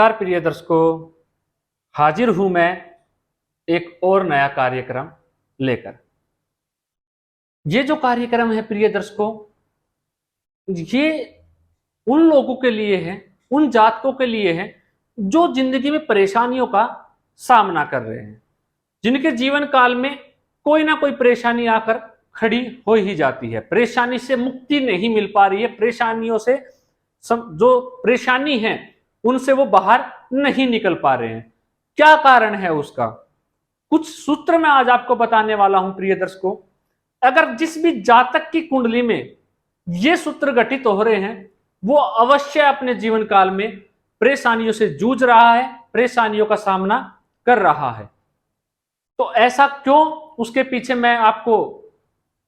नमस्कार प्रिय दर्शकों, हाजिर हूं मैं एक और नया कार्यक्रम लेकर। ये जो कार्यक्रम है प्रिय दर्शकों, ये उन लोगों के लिए है, उन जातकों के लिए है जो जिंदगी में परेशानियों का सामना कर रहे हैं, जिनके जीवन काल में कोई ना कोई परेशानी आकर खड़ी हो ही जाती है। परेशानी से मुक्ति नहीं मिल पा रही है, परेशानियों से जो परेशानी है उनसे वो बाहर नहीं निकल पा रहे हैं। क्या कारण है उसका? कुछ सूत्र मैं आज आपको बताने वाला हूं प्रिय दर्शकों। अगर जिस भी जातक की कुंडली में ये सूत्र घटित हो रहे हैं, वो अवश्य अपने जीवन काल में परेशानियों से जूझ रहा है, परेशानियों का सामना कर रहा है। तो ऐसा क्यों, उसके पीछे मैं आपको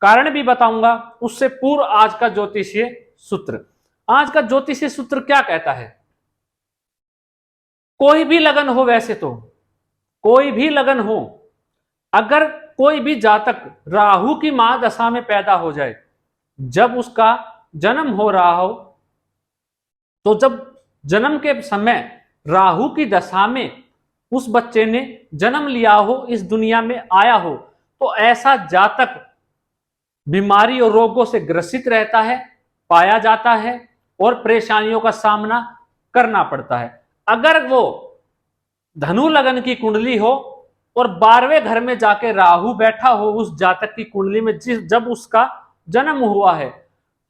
कारण भी बताऊंगा। उससे पूर्व आज का ज्योतिषीय सूत्र, आज का ज्योतिषीय सूत्र क्या कहता है? कोई भी लगन हो, वैसे तो कोई भी लगन हो, अगर कोई भी जातक राहु की महादशा में पैदा हो जाए, जब उसका जन्म हो रहा हो, तो जब जन्म के समय राहु की दशा में उस बच्चे ने जन्म लिया हो, इस दुनिया में आया हो, तो ऐसा जातक बीमारी और रोगों से ग्रसित रहता है, पाया जाता है और परेशानियों का सामना करना पड़ता है। अगर वो धनु लगन की कुंडली हो और 12वें घर में जाके राहु बैठा हो उस जातक की कुंडली में, जब उसका जन्म हुआ है,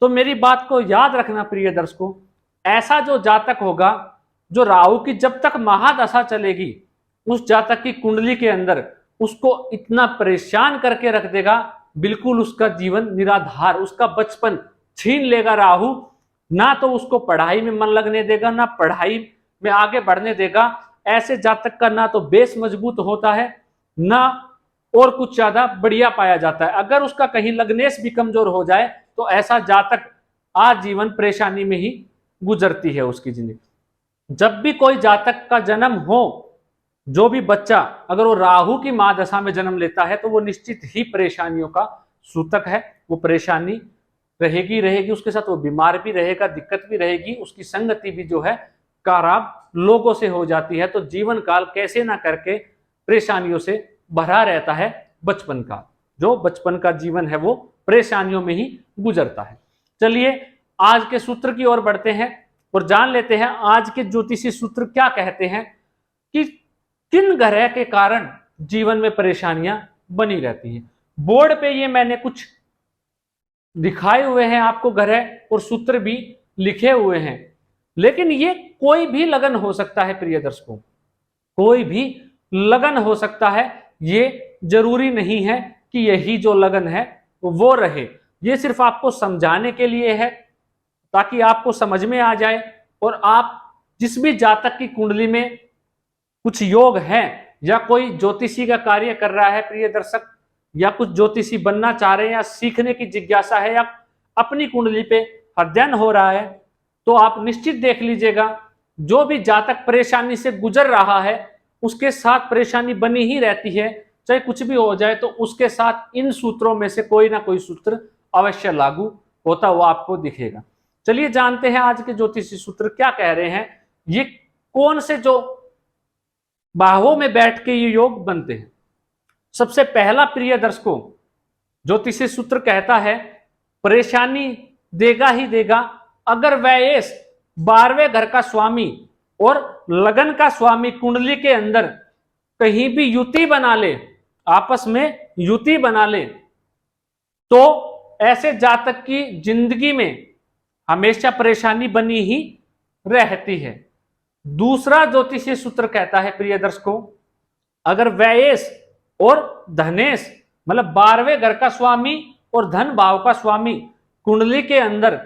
तो मेरी बात को याद रखना प्रिय दर्शकों, ऐसा जो जातक होगा, जो राहु की जब तक महादशा चलेगी, उस जातक की कुंडली के अंदर उसको इतना परेशान करके रख देगा, बिल्कुल उसका जीवन निराधार, उसका बचपन छीन लेगा राहु। ना तो उसको पढ़ाई में मन लगने देगा, ना पढ़ाई में आगे बढ़ने देगा। ऐसे जातक का ना तो बेस मजबूत होता है, ना और कुछ ज्यादा बढ़िया पाया जाता है। अगर उसका कहीं लग्नेश भी कमजोर हो जाए, तो ऐसा जातक आजीवन परेशानी में ही गुजरती है उसकी जिंदगी। जब भी कोई जातक का जन्म हो, जो भी बच्चा अगर वो राहु की महादशा में जन्म लेता है, तो वो निश्चित ही परेशानियों का सूतक है। वो परेशानी रहेगी रहेगी उसके साथ, वो बीमार भी रहेगा, दिक्कत भी रहेगी, उसकी संगति भी जो है खराब लोगों से हो जाती है। तो जीवन काल कैसे ना करके परेशानियों से भरा रहता है। बचपन का जो बचपन का जीवन है वो परेशानियों में ही गुजरता है। चलिए आज के सूत्र की ओर बढ़ते हैं और जान लेते हैं आज के ज्योतिषी सूत्र क्या कहते हैं कि किन ग्रह के कारण जीवन में परेशानियां बनी रहती हैं। बोर्ड पे ये मैंने कुछ दिखाए हुए हैं आपको, ग्रह और सूत्र भी लिखे हुए हैं, लेकिन ये कोई भी लगन हो सकता है प्रिय दर्शकों, कोई भी लगन हो सकता है। ये जरूरी नहीं है कि यही जो लगन है वो रहे। ये सिर्फ आपको समझाने के लिए है, ताकि आपको समझ में आ जाए और आप जिस भी जातक की कुंडली में कुछ योग है, या कोई ज्योतिषी का कार्य कर रहा है प्रिय दर्शक, या कुछ ज्योतिषी बनना चाह रहे हैं, या सीखने की जिज्ञासा है, या अपनी कुंडली पे अध्ययन हो रहा है, तो आप निश्चित देख लीजिएगा, जो भी जातक परेशानी से गुजर रहा है उसके साथ परेशानी बनी ही रहती है। चाहे कुछ भी हो जाए, तो उसके साथ इन सूत्रों में से कोई ना कोई सूत्र अवश्य लागू होता हुआ आपको दिखेगा। चलिए जानते हैं आज के ज्योतिषी सूत्र क्या कह रहे हैं। ये कौन से जो बाहों में बैठ के ये योग बनते हैं। सबसे पहला प्रिय दर्शकों, ज्योतिषी सूत्र कहता है परेशानी देगा ही देगा अगर वैयेश 12वें घर का स्वामी और लगन का स्वामी कुंडली के अंदर कहीं भी युति बना ले, आपस में युति बना ले, तो ऐसे जातक की जिंदगी में हमेशा परेशानी बनी ही रहती है। दूसरा ज्योतिषीय सूत्र कहता है प्रिय दर्शकों, अगर वैयेश और धनेश मतलब 12वें घर का स्वामी और धन भाव का स्वामी कुंडली के अंदर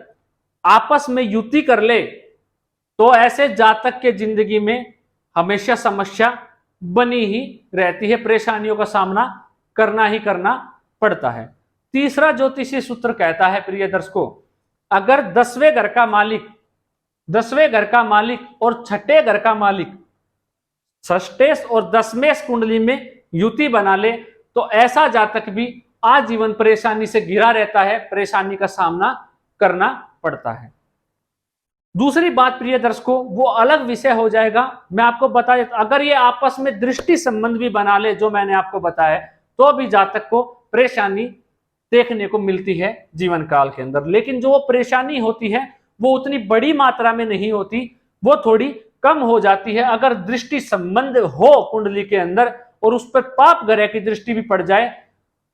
आपस में युति कर ले, तो ऐसे जातक के जिंदगी में हमेशा समस्या बनी ही रहती है, परेशानियों का सामना करना ही करना पड़ता है। तीसरा ज्योतिषीय सूत्र कहता है प्रिय दर्शकों, अगर 10वें घर का मालिक, 10वें घर का मालिक और छठे घर का मालिक षष्ठेश और दशमेश कुंडली में युति बना ले, तो ऐसा जातक भी आजीवन परेशानी से घिरा रहता है, परेशानी का सामना करना पड़ता है। दूसरी बात प्रिय दर्शकों, वो अलग विषय हो जाएगा। मैं आपको बता देता, अगर ये आपस में दृष्टि संबंध भी बना ले, जो मैंने आपको बताया, तो भी जातक को परेशानी देखने को मिलती है जीवन काल के अंदर। लेकिन जो वो परेशानी होती है वो उतनी बड़ी मात्रा में नहीं होती, वो थोड़ी कम हो जाती है। अगर दृष्टि संबंध हो कुंडली के अंदर और उस पर पाप ग्रह की दृष्टि भी पड़ जाए,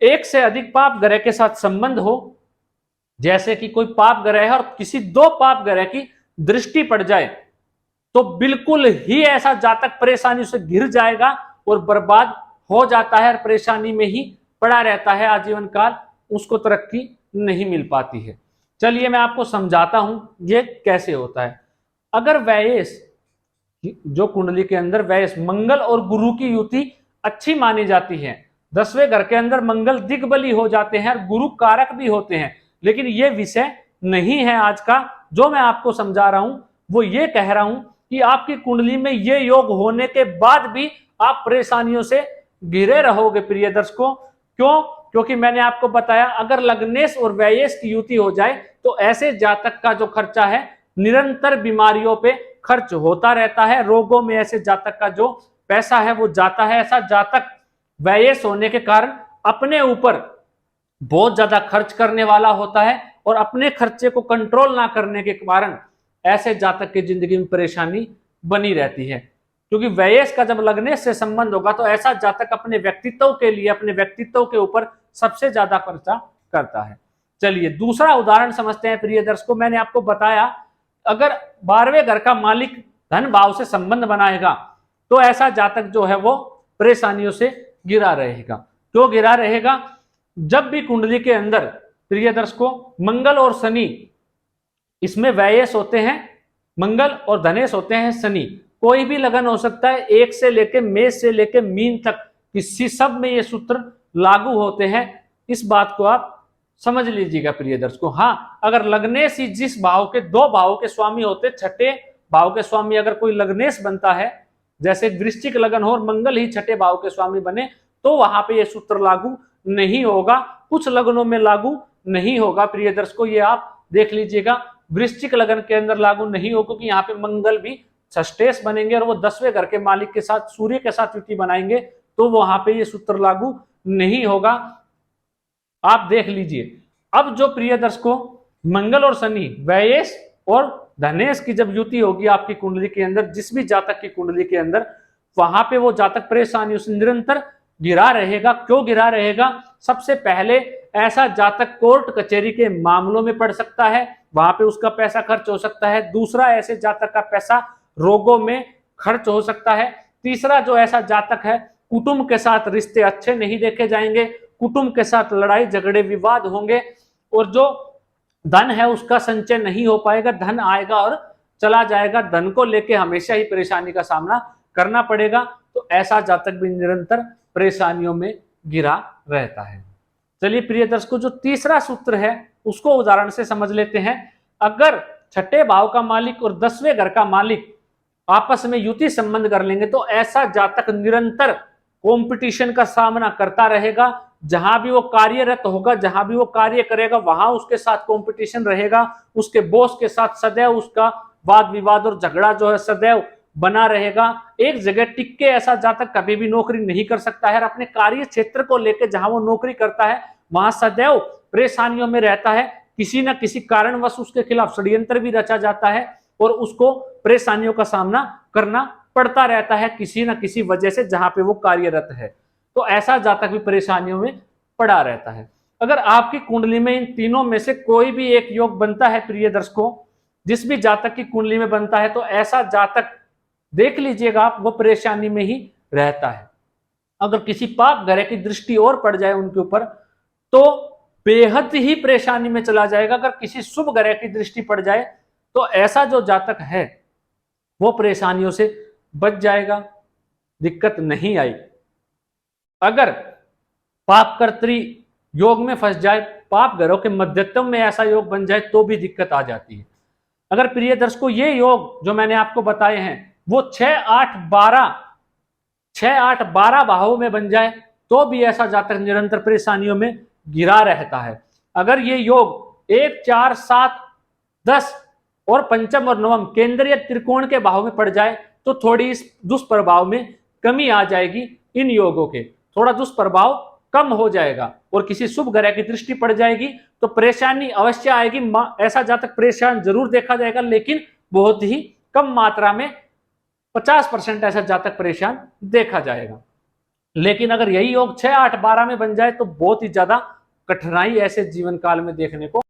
एक से अधिक पाप ग्रह के साथ संबंध हो, जैसे कि कोई पाप ग्रह है और किसी दो पाप ग्रह की दृष्टि पड़ जाए, तो बिल्कुल ही ऐसा जातक परेशानी से घिर जाएगा और बर्बाद हो जाता है और परेशानी में ही पड़ा रहता है आजीवन काल, उसको तरक्की नहीं मिल पाती है। चलिए मैं आपको समझाता हूं ये कैसे होता है। अगर वैयस, जो कुंडली के अंदर वैयस, मंगल और गुरु की युति अच्छी मानी जाती है, 10वें घर के अंदर मंगल दिग्बली हो जाते हैं और गुरु कारक भी होते हैं, लेकिन ये विषय नहीं है आज का। जो मैं आपको समझा रहा हूं वो ये कह रहा हूं कि आपकी कुंडली में ये योग होने के बाद भी आप परेशानियों से घिरे रहोगे प्रिय दर्शकों। क्यों? क्योंकि मैंने आपको बताया, अगर लग्नेश और वैयस की युति हो जाए तो ऐसे जातक का जो खर्चा है निरंतर बीमारियों पे खर्च होता रहता है, रोगों में ऐसे जातक का जो पैसा है वो जाता है। ऐसा जातक वैयस होने के कारण अपने ऊपर बहुत ज्यादा खर्च करने वाला होता है और अपने खर्चे को कंट्रोल ना करने के कारण ऐसे जातक की जिंदगी में परेशानी बनी रहती है। क्योंकि वैयस का जब लग्नेश से संबंध होगा तो ऐसा जातक अपने व्यक्तित्व के लिए, अपने व्यक्तित्व के ऊपर सबसे ज्यादा खर्चा करता है। चलिए दूसरा उदाहरण समझते हैं प्रिय दर्शकों। मैंने आपको बताया, अगर 12वें घर का मालिक धन भाव से संबंध बनाएगा तो ऐसा जातक जो है वो परेशानियों से घिरा रहेगा। क्यों घिरा रहेगा? जब भी कुंडली के अंदर प्रिय दर्शकों मंगल और शनि, इसमें वैयस होते हैं मंगल और धनेश होते हैं शनि, कोई भी लगन हो सकता है, एक से लेके मेष से लेके मीन तक, किसी सब में ये सूत्र लागू होते हैं। इस बात को आप समझ लीजिएगा प्रिय दर्शकों। हाँ, अगर लग्नेश ही जिस भाव के, दो भाव के स्वामी होते, छठे भाव के स्वामी अगर कोई लग्नेश बनता है, जैसे वृश्चिक लगन हो और मंगल ही छठे भाव के स्वामी बने, तो वहां पे ये सूत्र लागू नहीं होगा। कुछ लगनों में लागू नहीं होगा प्रिय दर्शकों, ये आप देख लीजिएगा। वृश्चिक लगन के अंदर लागू नहीं होगा क्योंकि यहाँ पे मंगल भी षष्ठेश बनेंगे और वो 10वें घर के मालिक के साथ, सूर्य के साथ युति बनाएंगे, तो वहां पे ये सूत्र लागू नहीं होगा। आप देख लीजिए। अब जो प्रिय दर्शकों मंगल और शनि, वैयस और धनेश की जब युति होगी आपकी कुंडली के अंदर, जिस भी जातक की कुंडली के अंदर, वहां पे वो जातक परेशानियों से निरंतर गिरा रहेगा। क्यों गिरा रहेगा? सबसे पहले ऐसा जातक कोर्ट कचहरी के मामलों में पड़ सकता है, वहां पे उसका पैसा खर्च हो सकता है। दूसरा, ऐसे जातक का पैसा रोगों में खर्च हो सकता है। तीसरा, जो ऐसा जातक है कुटुंब के साथ रिश्ते अच्छे नहीं देखे जाएंगे, कुटुंब के साथ लड़ाई झगड़े विवाद होंगे और जो धन है उसका संचय नहीं हो पाएगा, धन आएगा और चला जाएगा, धन को लेके हमेशा ही परेशानी का सामना करना पड़ेगा। तो ऐसा जातक भी निरंतर परेशानियों में घिरा रहता है। चलिए प्रिय दर्शकों, जो तीसरा सूत्र है उसको उदाहरण से समझ लेते हैं। अगर छठे भाव का मालिक और 10वें घर का मालिक आपस में युति संबंध कर लेंगे तो ऐसा जातक निरंतर कंपटीशन का सामना करता रहेगा। जहां भी वो कार्यरत होगा, जहां भी वो कार्य करेगा, वहां उसके साथ कंपटीशन रहेगा। उसके बॉस के साथ सदैव उसका वाद विवाद और झगड़ा जो है सदैव बना रहेगा। एक जगह टिक के ऐसा जातक कभी भी नौकरी नहीं कर सकता है और अपने कार्य क्षेत्र को लेकर जहां वो नौकरी करता है वहां सदैव परेशानियों में रहता है। किसी न किसी कारणवश उसके खिलाफ षड्यंत्र भी रचा जाता है और उसको परेशानियों का सामना करना पड़ता रहता है किसी न किसी वजह से, जहां पे वो कार्यरत है। तो ऐसा जातक भी परेशानियों में पड़ा रहता है। अगर आपकी कुंडली में इन तीनों में से कोई भी एक योग बनता है प्रिय दर्शकों, जिस भी जातक की कुंडली में बनता है, तो ऐसा जातक देख लीजिएगा आप, वो परेशानी में ही रहता है। अगर किसी पाप ग्रह की दृष्टि और पड़ जाए उनके ऊपर तो बेहद ही परेशानी में चला जाएगा। अगर किसी शुभ ग्रह की दृष्टि पड़ जाए तो ऐसा जो जातक है वो परेशानियों से बच जाएगा, दिक्कत नहीं आई। अगर पाप कर्त्री योग में फंस जाए, पाप ग्रहों के मध्यत्व में ऐसा योग बन जाए तो भी दिक्कत आ जाती है। अगर प्रिय दर्शकों ये योग जो मैंने आपको बताए हैं वो 6, 8, 12 भावों में बन जाए तो भी ऐसा जातक निरंतर परेशानियों में घिरा रहता है। अगर ये योग 1, 4, 7, 10 और पंचम और नवम केंद्रीय त्रिकोण के भाव में पड़ जाए तो थोड़ी इस दुष्प्रभाव में कमी आ जाएगी। इन योगों के थोड़ा दुष्प्रभाव कम हो जाएगा और किसी शुभ ग्रह की दृष्टि पड़ जाएगी तो परेशानी अवश्य आएगी। ऐसा जातक परेशान जरूर देखा जाएगा, लेकिन बहुत ही कम मात्रा में, 50% ऐसा जातक परेशान देखा जाएगा। लेकिन अगर यही योग 6, 8, 12 में बन जाए तो बहुत ही ज्यादा कठिनाई ऐसे जीवन काल में देखने को